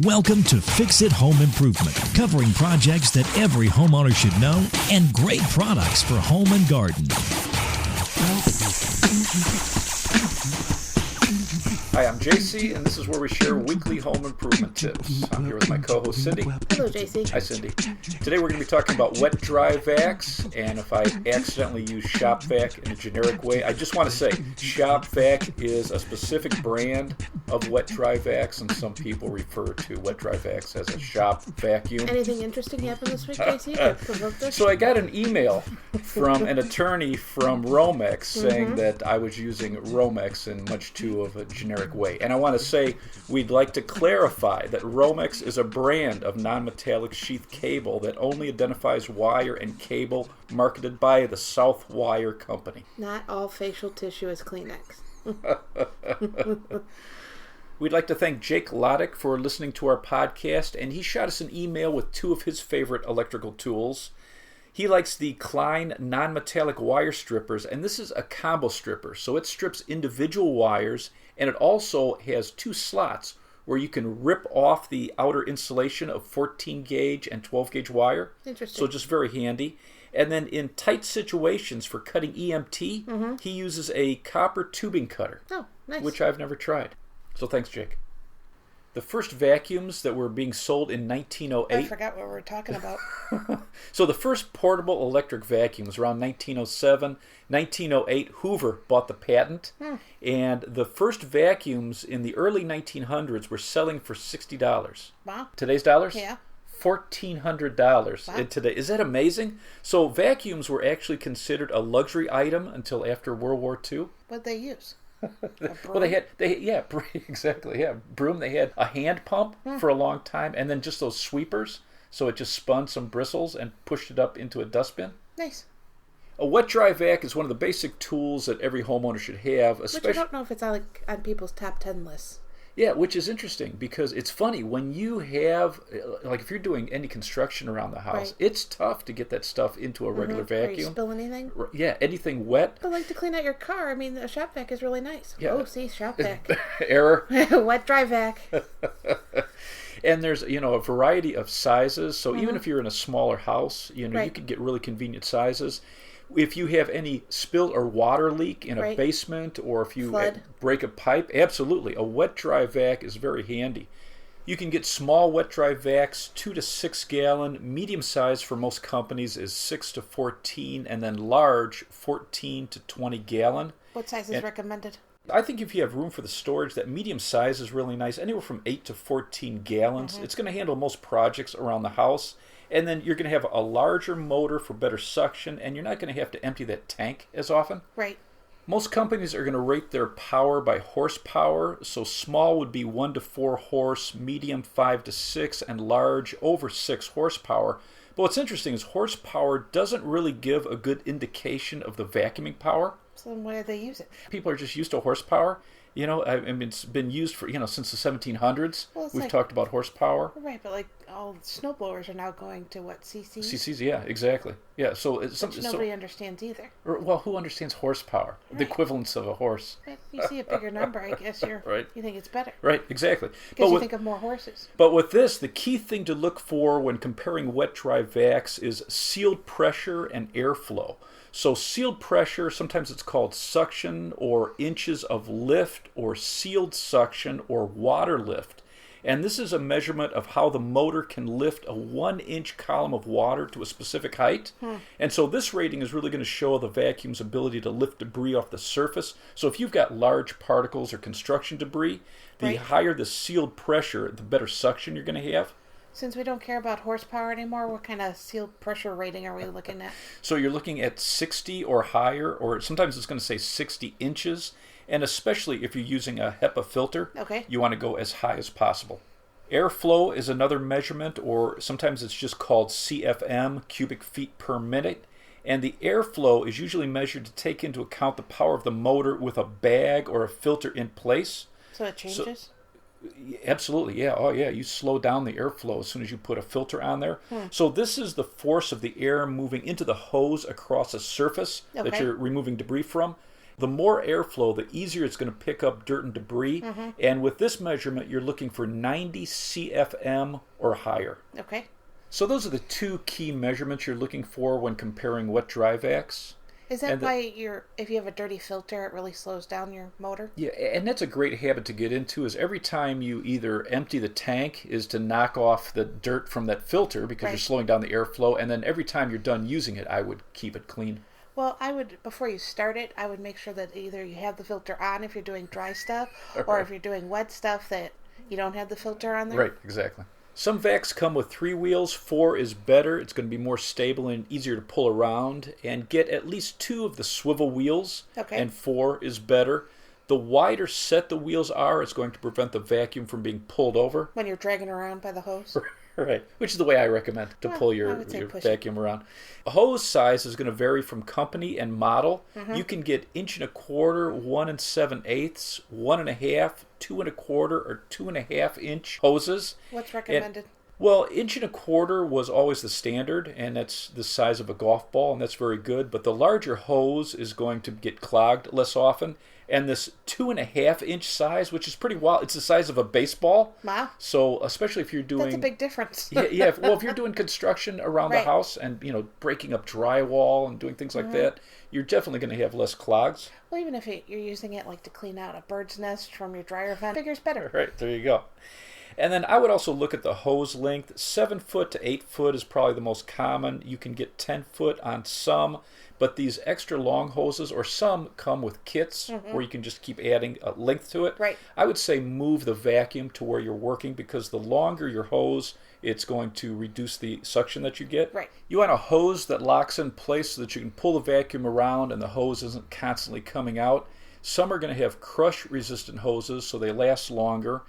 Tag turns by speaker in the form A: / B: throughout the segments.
A: Welcome to Fix It Home Improvement, covering projects that every homeowner should know and great products for home and garden.
B: Hi, I'm JC, and this is where we share weekly home improvement tips. I'm here with my co-host Cindy.
C: Hello, JC.
B: Hi, Cindy. Today we're going to be talking about wet dry vacs, and if I accidentally use shop vac in a generic way, I just want to say shop vac is a specific brand of wet dry vacs, and some people refer to wet dry vacs as a shop vacuum.
C: Anything interesting happened this week, JC, that provoked this?
B: So I got an email from an attorney from Romex saying that I was using Romex in much too of a generic way. And I want to say we'd like to clarify that Romex is a brand of non-metallic sheath cable that only identifies wire and cable marketed by the South Wire Company.
C: Not all facial tissue is Kleenex.
B: We'd like to thank Jake Loddick for listening to our podcast, and he shot us an email with two of his favorite electrical tools. He likes the Klein non-metallic wire strippers, and this is a combo stripper, so it strips individual wires, and it also has two slots where you can rip off the outer insulation of 14 gauge and 12 gauge wire.
C: Interesting.
B: So just very handy. And then in tight situations for cutting EMT, he uses a copper tubing cutter,
C: Oh, nice.
B: which I've never tried. So thanks, Jake. The first vacuums that were being sold in 1908.
C: I forgot what we were talking about.
B: So the first portable electric vacuum was around 1907. 1908, Hoover bought the patent. And the first vacuums in the early 1900s were selling for $60.
C: Wow.
B: Today's dollars?
C: Yeah.
B: $1,400
C: Wow.
B: today. Is that amazing? So vacuums were actually considered a luxury item until after World War II.
C: What'd they use?
B: Well, exactly, broom. They had a hand pump for a long time, and then just those sweepers, so it just spun some bristles and pushed it up into a dustbin.
C: Nice.
B: A wet dry vac is one of the basic tools that every homeowner should have,
C: Which I
B: especially
C: don't know if it's on people's top 10 lists.
B: which is interesting because it's funny when you have, like, if you're doing any construction around the house,
C: Right.
B: it's tough to get that stuff into a regular
C: Or you
B: vacuum.
C: spill anything?
B: Yeah, anything wet.
C: But like to clean out your car, I mean, a shop vac is really nice.
B: Yeah.
C: Oh, see, shop vac.
B: Error.
C: Wet dry vac.
B: And there's, a variety of sizes. So even if you're in a smaller house, you
C: Right.
B: can get really convenient sizes. If you have any spill or water leak in a
C: Right.
B: basement, or if you
C: Flood.
B: break a pipe, absolutely, a wet dry vac is very handy. You can get small wet dry vacs, 2 to 6 gallon. Medium size for most companies is 6 to 14, and then large 14 to 20 gallon.
C: What size is recommended?
B: I think if you have room for the storage, that medium size is really nice, anywhere from 8 to 14 gallons. It's going to handle most projects around the house. And then you're going to have a larger motor for better suction, and you're not going to have to empty that tank as often.
C: Right.
B: Most companies are going to rate their power by horsepower, so small would be 1 to 4 horse, medium 5 to 6, and large over 6 horsepower. But what's interesting is horsepower doesn't really give a good indication of the vacuuming power.
C: So then why do they use it?
B: People are just used to horsepower. I mean, it's been used for, since the 1700s.
C: Well, it's
B: We've
C: like-
B: talked about horsepower.
C: Right, but like all snowblowers are now going to what, CCs?
B: CCs, yeah, exactly. Yeah, so it's
C: Which
B: something.
C: nobody understands either.
B: Well, who understands horsepower? The
C: Right.
B: equivalence of a horse.
C: But you see a bigger number, I guess
B: Right.
C: you think it's better.
B: Right, exactly.
C: Because you think of more horses.
B: But with this, the key thing to look for when comparing wet dry vacs is sealed pressure and airflow. So sealed pressure, sometimes it's called suction or inches of lift, or sealed suction or water lift. And this is a measurement of how the motor can lift a 1-inch column of water to a specific height. And so this rating is really going to show the vacuum's ability to lift debris off the surface. So if you've got large particles or construction debris, the
C: Right.
B: higher the sealed pressure, the better suction you're going to have.
C: Since we don't care about horsepower anymore, what kind of sealed pressure rating are we looking at?
B: So you're looking at 60 or higher, or sometimes it's going to say 60 inches. And especially if you're using a HEPA filter,
C: Okay.
B: you want to go as high as possible. Airflow is another measurement, or sometimes it's just called CFM, cubic feet per minute. And the airflow is usually measured to take into account the power of the motor with a bag or a filter in place.
C: So it changes?
B: Absolutely, yeah. Oh, yeah. You slow down the airflow as soon as you put a filter on there. So this is the force of the air moving into the hose across a surface that
C: Okay.
B: you're removing debris from. The more airflow, the easier it's going to pick up dirt and debris. And with this measurement, you're looking for 90 CFM or higher.
C: Okay.
B: So those are the two key measurements you're looking for when comparing wet dry vacs.
C: Is that why if you have a dirty filter, it really slows down your motor?
B: Yeah, and that's a great habit to get into, is every time you either empty the tank is to knock off the dirt from that filter because you're slowing down the airflow, and then every time you're done using it, I would keep it clean.
C: Well, I would, before you start it, I would make sure that either you have the filter on if you're doing dry stuff, or if you're doing wet stuff that you don't have the filter on there.
B: Right, exactly. Some vacs come with 3 wheels. 4 is better. It's going to be more stable and easier to pull around. And get at least 2 of the swivel wheels.
C: Okay.
B: And 4 is better. The wider set the wheels are, it's going to prevent the vacuum from being pulled over.
C: When you're dragging around by the hose?
B: Right, which is the way I recommend to pull your vacuum around. A hose size is going to vary from company and model. You can get 1.25 inch, 1 7/8, 1.5, 2 1/4, or 2.5 inch hoses.
C: What's recommended?
B: Well, 1.25 inch was always the standard, and that's the size of a golf ball, and that's very good. But the larger hose is going to get clogged less often. And this 2.5 inch size, which is pretty wild, it's the size of a baseball.
C: Wow.
B: So especially if you're doing...
C: That's a big difference.
B: yeah. Well, if you're doing construction around the house and, breaking up drywall and doing things like that, you're definitely going to have less clogs.
C: Well, even if you're using it like to clean out a bird's nest from your dryer vent, bigger's better.
B: Right, there you go. And then I would also look at the hose length. 7 foot to 8 foot is probably the most common. You can get 10 foot on some, but these extra long hoses, or some come with kits where you can just keep adding a length to it.
C: Right.
B: I would say move the vacuum to where you're working, because the longer your hose, it's going to reduce the suction that you get.
C: Right.
B: You want a hose that locks in place so that you can pull the vacuum around and the hose isn't constantly coming out. Some are going to have crush-resistant hoses, so they last longer.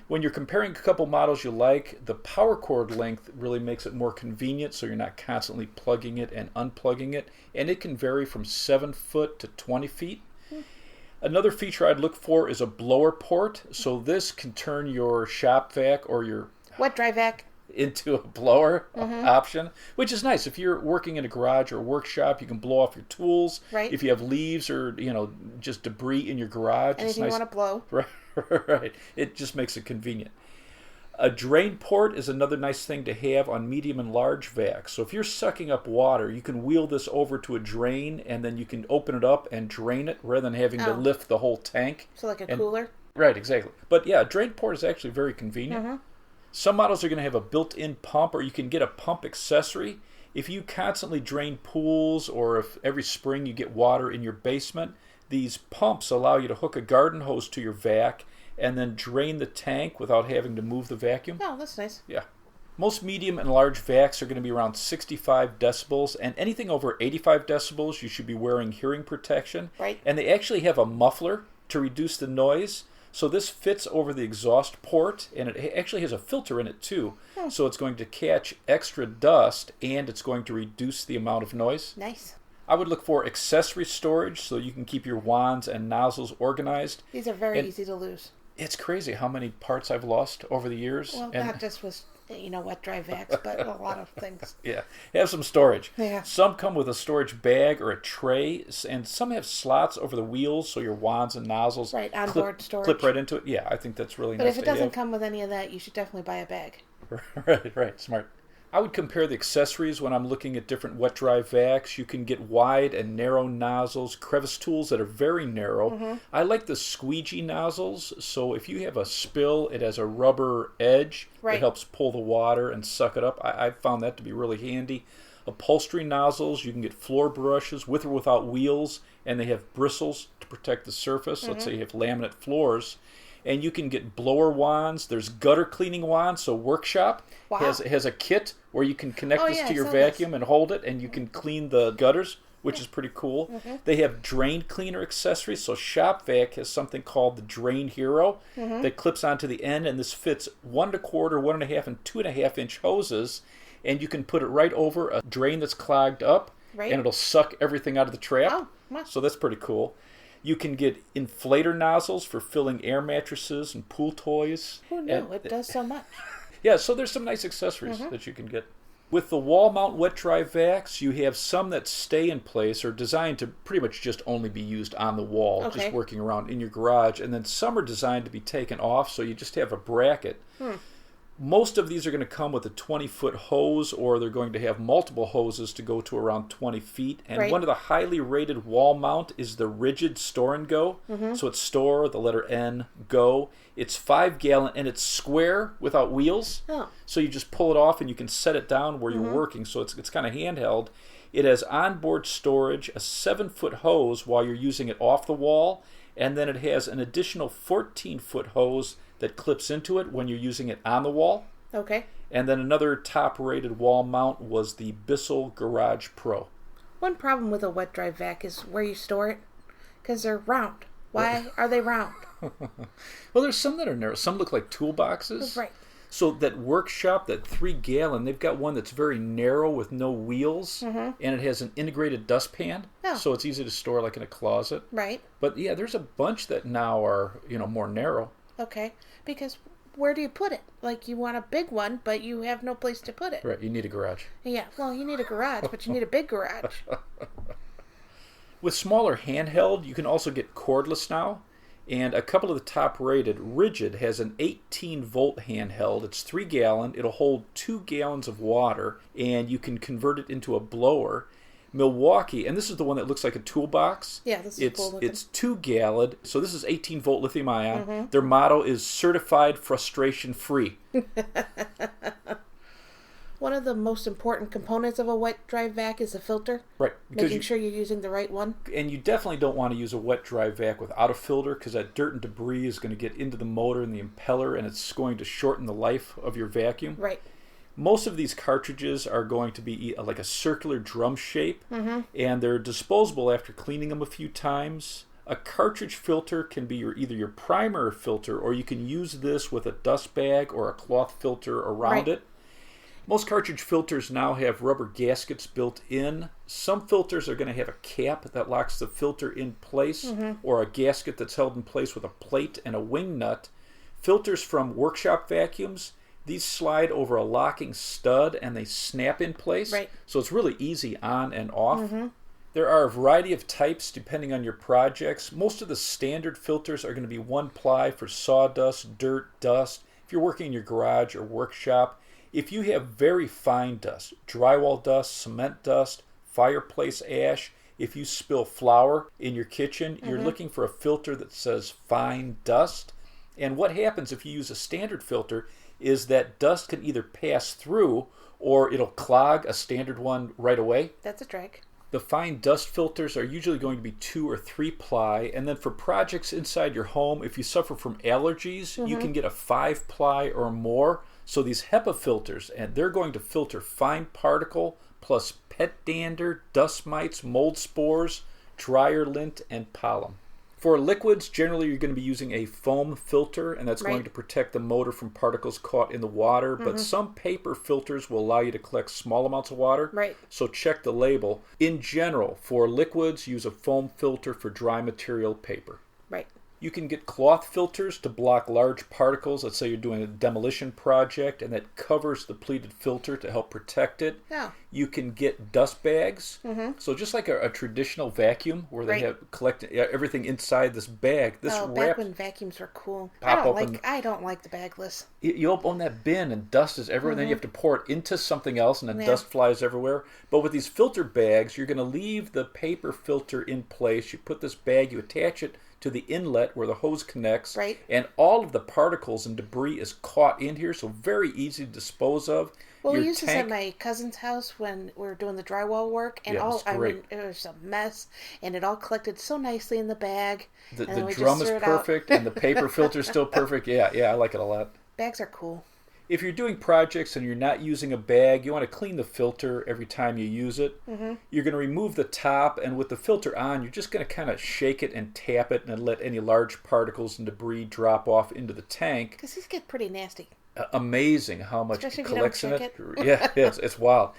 B: When you're comparing a couple models you like, the power cord length really makes it more convenient, so you're not constantly plugging it and unplugging it. And it can vary from 7 foot to 20 feet. Another feature I'd look for is a blower port. So this can turn your shop vac or your
C: wet dry vac
B: into a blower option, which is nice. If you're working in a garage or a workshop, you can blow off your tools.
C: Right.
B: If you have leaves or just debris in your garage,
C: anything
B: it's nice.
C: you want to blow.
B: Right. It just makes it convenient. A drain port is another nice thing to have on medium and large vacs. So if you're sucking up water, you can wheel this over to a drain, and then you can open it up and drain it rather than having to lift the whole tank.
C: So like a cooler?
B: Right, exactly. But yeah, a drain port is actually very convenient. Some models are going to have a built-in pump, or you can get a pump accessory. If you constantly drain pools, or if every spring you get water in your basement, these pumps allow you to hook a garden hose to your vac and then drain the tank without having to move the vacuum.
C: Oh, that's nice.
B: Yeah. Most medium and large vacs are going to be around 65 decibels, and anything over 85 decibels, you should be wearing hearing protection.
C: Right.
B: And they actually have a muffler to reduce the noise. So this fits over the exhaust port, and it actually has a filter in it too. So it's going to catch extra dust, and it's going to reduce the amount of noise.
C: Nice.
B: I would look for accessory storage so you can keep your wands and nozzles organized.
C: These are very easy to lose.
B: It's crazy how many parts I've lost over the years.
C: Well, not just with wet dry vacs, but a lot of things.
B: Yeah, have some storage.
C: Yeah.
B: Some come with a storage bag or a tray, and some have slots over the wheels so your wands and nozzles
C: onboard storage.
B: Clip right into it. Yeah, I think that's really nice.
C: But if it doesn't come with any of that, you should definitely buy a bag.
B: Right, smart. I would compare the accessories when I'm looking at different wet dry vacs. You can get wide and narrow nozzles, crevice tools that are very narrow. I like the squeegee nozzles, so if you have a spill, it has a rubber edge that helps pull the water and suck it up. I found that to be really handy. Upholstery nozzles, you can get floor brushes with or without wheels, and they have bristles to protect the surface. Let's say you have laminate floors. And you can get blower wands. There's gutter cleaning wands. So Workshop has a kit where you can connect this to your vacuum and hold it, and you can clean the gutters, which is pretty cool. They have drain cleaner accessories. So Shop Vac has something called the Drain Hero that clips onto the end, and this fits 1 1/4, 1.5, and 2.5 inch hoses, and you can put it right over a drain that's clogged up, and it'll suck everything out of the trap.
C: Oh, wow.
B: So that's pretty cool. You can get inflator nozzles for filling air mattresses and pool toys.
C: Who knew? It does so much.
B: Yeah, so there's some nice accessories that you can get. With the wall mount wet dry vacs, you have some that stay in place or designed to pretty much just only be used on the wall,
C: Okay.
B: just working around in your garage. And then some are designed to be taken off, so you just have a bracket. Most of these are going to come with a 20-foot hose, or they're going to have multiple hoses to go to around 20 feet. And
C: Right.
B: one of the highly rated wall mount is the Rigid Store and Go. So it's Store, the letter N, Go. It's 5 gallon, and it's square without wheels.
C: Oh.
B: So you just pull it off and you can set it down where you're working. So it's kind of handheld. It has onboard storage, a 7-foot hose while you're using it off the wall, and then it has an additional 14-foot hose that clips into it when you're using it on the wall.
C: Okay.
B: And then another top-rated wall mount was the Bissell Garage Pro.
C: One problem with a wet dry vac is where you store it, because they're round. Why are they round?
B: Well, there's some that are narrow. Some look like toolboxes.
C: Right.
B: So that Workshop, that 3 gallon, they've got one that's very narrow with no wheels, and it has an integrated dustpan,
C: Oh.
B: so it's easy to store like in a closet.
C: Right.
B: But yeah, there's a bunch that now are, more narrow.
C: Okay. Because where do you put it? Like, you want a big one, but you have no place to put it.
B: Right, you need a garage.
C: Yeah. Well, you need a garage, but you need a big garage.
B: With smaller handheld, you can also get cordless now. And a couple of the top rated, Rigid has an 18-volt handheld. It's 3 gallon. It'll hold 2 gallons of water, and you can convert it into a blower. Milwaukee, and this is the one that looks like a toolbox.
C: Yeah, this is
B: it's
C: cool looking.
B: it's 2 gallon. So this is 18-volt lithium ion. Their motto is certified frustration free.
C: One of the most important components of a wet dry vac is the filter.
B: Right.
C: Making sure you're using the right one.
B: And you definitely don't want to use a wet dry vac without a filter, because that dirt and debris is going to get into the motor and the impeller, and it's going to shorten the life of your vacuum.
C: Right.
B: Most of these cartridges are going to be like a circular drum shape, and they're disposable after cleaning them a few times. A cartridge filter can be either your primer filter, or you can use this with a dust bag or a cloth filter around
C: Right.
B: it. Most cartridge filters now have rubber gaskets built in. Some filters are going to have a cap that locks the filter in place, or a gasket that's held in place with a plate and a wing nut. Filters from Workshop vacuums, these slide over a locking stud and they snap in place.
C: Right.
B: So it's really easy on and off. There are a variety of types depending on your projects. Most of the standard filters are going to be 1-ply for sawdust, dirt, dust. If you're working in your garage or workshop, if you have very fine dust, drywall dust, cement dust, fireplace ash, if you spill flour in your kitchen, you're looking for a filter that says fine dust. And what happens if you use a standard filter is that dust can either pass through or it'll clog a standard one right away.
C: That's a drag.
B: The fine dust filters are usually going to be 2 or 3-ply, and then for projects inside your home, if you suffer from allergies, you can get a 5-ply or more. So these HEPA filters, and they're going to filter fine particle plus pet dander, dust mites, mold spores, dryer lint, and pollen. For liquids, generally you're going to be using a foam filter, and that's going
C: Right.
B: to protect the motor from particles caught in the water. But some paper filters will allow you to collect small amounts of water.
C: Right.
B: So check the label. In general, for liquids, use a foam filter for dry material paper.
C: Right.
B: You can get cloth filters to block large particles. Let's say you're doing a demolition project, and that covers the pleated filter to help protect it.
C: Yeah.
B: You can get dust bags. So just like a traditional vacuum where they
C: Right.
B: have collected everything inside this bag, this
C: Oh, back
B: wraps.
C: when vacuums were cool.
B: Pop open-
C: I don't like the bagless.
B: You open that bin and dust is everywhere, and then you have to pour it into something else, and then
C: Yeah.
B: dust flies everywhere. But with these filter bags, you're going to leave the paper filter in place. You put this bag, you attach it to the inlet where the hose connects,
C: Right.
B: and all of the particles and debris is caught in here, so very easy to dispose of.
C: Well,
B: Your
C: we used this at
B: tank-
C: my cousin's house when we were doing the drywall work, and
B: Yeah, it's great.
C: it was a mess, and it all collected so nicely in the bag.
B: The
C: and then we
B: drum
C: just
B: is
C: threw it out.
B: perfect, and the paper filter is still perfect. Yeah, I like it a lot.
C: Bags are cool.
B: If you're doing projects and you're not using a bag, you want to clean the filter every time you use it. You're going to remove the top, and with the filter on, you're just going to kind of shake it and tap it and let any large particles and debris drop off into the tank.
C: Because these get pretty nasty.
B: Amazing how much
C: Especially
B: it
C: if you don't
B: collects in
C: check
B: it. Yeah, it's wild.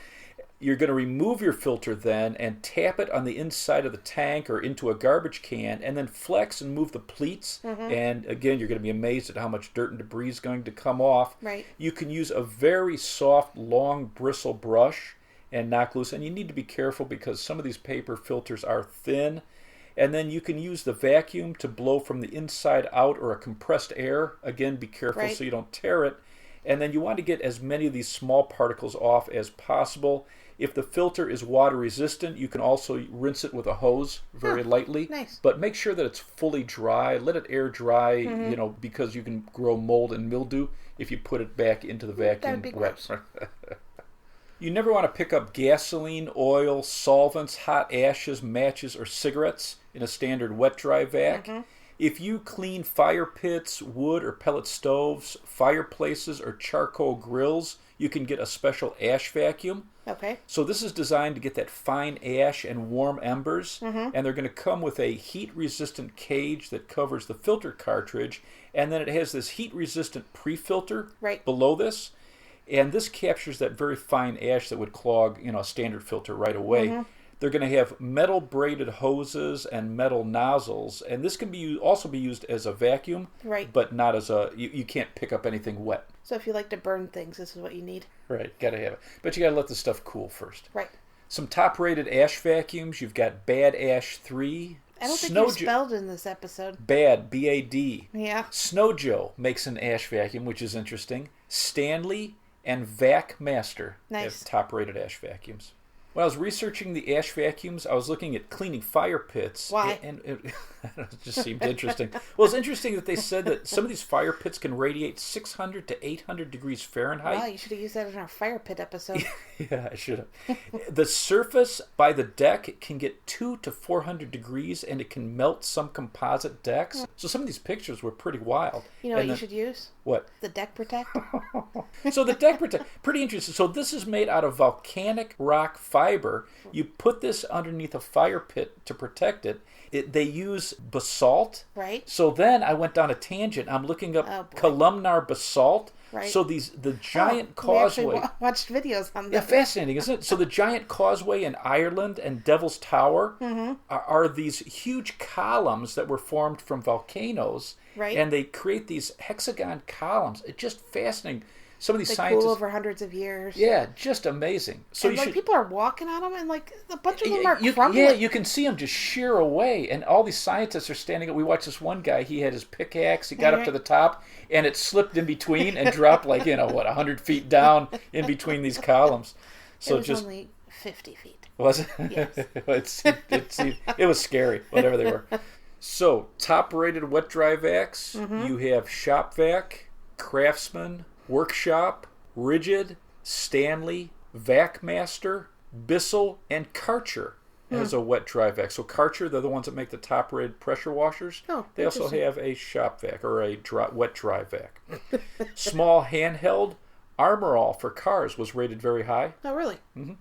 B: You're going to remove your filter then and tap it on the inside of the tank or into a garbage can, and then flex and move the pleats. And again, you're going to be amazed at how much dirt and debris is going to come off.
C: Right.
B: You can use a very soft, long bristle brush and knock loose. And you need to be careful because some of these paper filters are thin. And then you can use the vacuum to blow from the inside out or a compressed air. Again, be careful so you don't tear it. And then you want to get as many of these small particles off as possible. If the filter is water resistant, you can also rinse it with a hose very lightly.
C: Nice.
B: But make sure that it's fully dry. Let it air dry, because you can grow mold and mildew if you put it back into the vacuum
C: That'd be
B: wet.
C: gross.
B: You never want to pick up gasoline, oil, solvents, hot ashes, matches, or cigarettes in a standard wet-dry vac. If you clean fire pits, wood or pellet stoves, fireplaces, or charcoal grills, you can get a special ash vacuum.
C: Okay.
B: So this is designed to get that fine ash and warm embers, and they're going to come with a heat-resistant cage that covers the filter cartridge, and then it has this heat-resistant pre-filter below this, and this captures that very fine ash that would clog, a standard filter right away. They're going to have metal braided hoses and metal nozzles, and this can also be used as a vacuum, but not as you can't pick up anything wet.
C: So if you like to burn things, this is what you need.
B: Right, got to have it. But you got to let the stuff cool first.
C: Right.
B: Some top-rated ash vacuums. You've got Bad Ash 3.
C: I don't think you spelled in this episode.
B: Bad, B-A-D.
C: Yeah.
B: Snow Joe makes an ash vacuum, which is interesting. Stanley and Vac Master have top-rated ash vacuums. When I was researching the ash vacuums, I was looking at cleaning fire pits.
C: Why?
B: And it just seemed interesting. Well, it's interesting that they said that some of these fire pits can radiate 600 to 800 degrees Fahrenheit.
C: Wow, you should have used that in our fire pit episode.
B: Yeah, I should have. The surface by the deck can get 200 to 400 degrees, and it can melt some composite decks. So some of these pictures were pretty wild.
C: You know what you should use?
B: What?
C: The Deck Protect.
B: So the Deck Protect, pretty interesting. So this is made out of volcanic rock fiber. You put this underneath a fire pit to protect it. They use basalt.
C: Right.
B: So then I went down a tangent. I'm looking up columnar basalt.
C: Right.
B: So the giant causeway.
C: We actually watched videos on that.
B: Yeah, fascinating, isn't it? So the giant causeway in Ireland and Devil's Tower are these huge columns that were formed from volcanoes.
C: Right.
B: And they create these hexagon columns. It's just fascinating. Some of these
C: they
B: scientists
C: cool over hundreds of years.
B: Yeah, just amazing. So
C: and people are walking on them, and a bunch of them are crumbling.
B: Yeah, you can see them just shear away, and all these scientists are standing up. We watched this one guy. He had his pickaxe. He got up to the top, and it slipped in between and dropped 100 feet down in between these columns. So
C: it was only 50 feet.
B: Was it?
C: Yes.
B: It was scary. Whatever they were. So top-rated wet-dry vacs. You have Shop Vac, Craftsman, Workshop, Rigid, Stanley, Vac Master, Bissell, and Karcher as a wet-dry vac. So Karcher, they're the ones that make the top-rated pressure washers.
C: Oh,
B: they also have a Shop Vac or a wet-dry vac. Small handheld, Armor All for cars was rated very high.
C: Oh, really? Mm-hmm.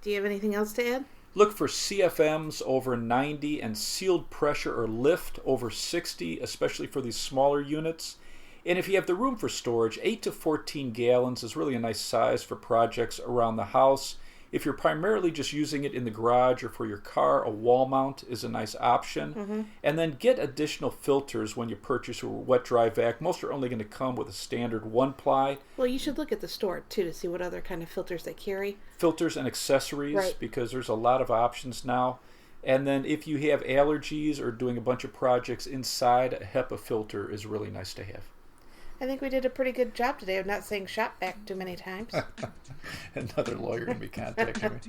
C: Do you have anything else to add?
B: Look for CFMs over 90 and sealed pressure or lift over 60, especially for these smaller units. And if you have the room for storage, 8 to 14 gallons is really a nice size for projects around the house. If you're primarily just using it in the garage or for your car, a wall mount is a nice option. And then get additional filters when you purchase a wet-dry vac. Most are only going to come with a standard 1-ply.
C: Well, you should look at the store, too, to see what other kind of filters they carry.
B: Filters and accessories, because there's a lot of options now. And then if you have allergies or doing a bunch of projects inside, a HEPA filter is really nice to have.
C: I think we did a pretty good job today of not saying Shop Vac too many times.
B: Another lawyer going to be contacting me.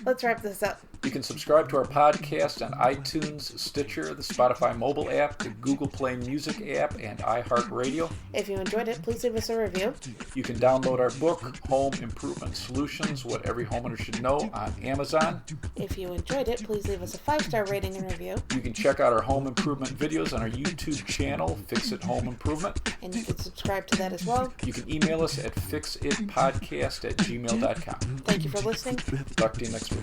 C: Let's wrap this up.
B: You can subscribe to our podcast on iTunes, Stitcher, the Spotify mobile app, the Google Play Music app, and iHeartRadio.
C: If you enjoyed it, please leave us a review.
B: You can download our book, Home Improvement Solutions, What Every Homeowner Should Know, on Amazon.
C: If you enjoyed it, please leave us a 5-star rating and review.
B: You can check out our home improvement videos on our YouTube channel, Fix It Home Improvement.
C: And you can subscribe to that as well.
B: You can email us at fixitpodcast@gmail.com.
C: Thank you for listening.
B: Talk to you next week.